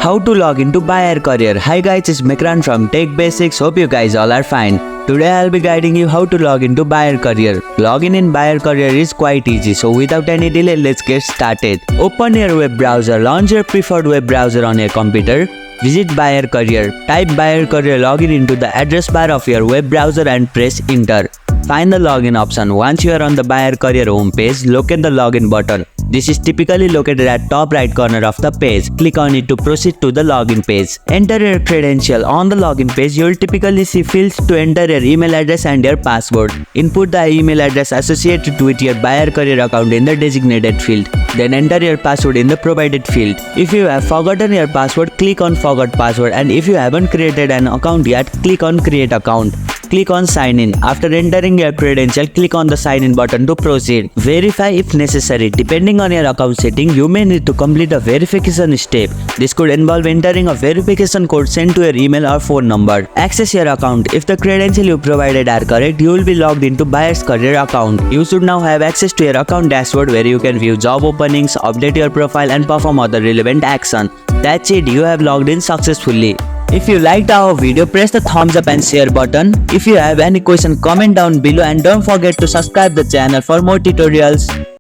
How to log into Bayer Career. Hi guys, it's Mikran from Tech Basics. Hope you guys all are fine. Today I'll be guiding you how to log into Bayer Career. Login in Bayer Career is quite easy, so without any delay, let's get started. Open your web browser. Launch your preferred web browser on your computer. Visit Bayer Career. Type Bayer Career login into the address bar of your web browser and press enter. Find the login option. Once you are on the Bayer Career homepage, locate the login button. This is typically located at top right corner of the page. Click on it to proceed to the login page. Enter your credential. On the login page, you will typically see fields to enter your email address and your password. Input the email address associated with your Bayer Career account in the designated field. Then enter your password in the provided field. If you have forgotten your password, click on Forgot Password, and if you haven't created an account yet, click on Create Account. Click on Sign In. After entering your credential, click on the Sign In button to proceed. Verify if necessary. Depending on your account setting, you may need to complete a verification step. This could involve entering a verification code sent to your email or phone number. Access your account. If the credentials you provided are correct, you will be logged into Bayer's Career account. You should now have access to your account dashboard where you can view job openings, update your profile, and perform other relevant action. That's it, you have logged in successfully. If you liked our video, press the thumbs up and share button. If you have any question, comment down below, and don't forget to subscribe the channel for more tutorials.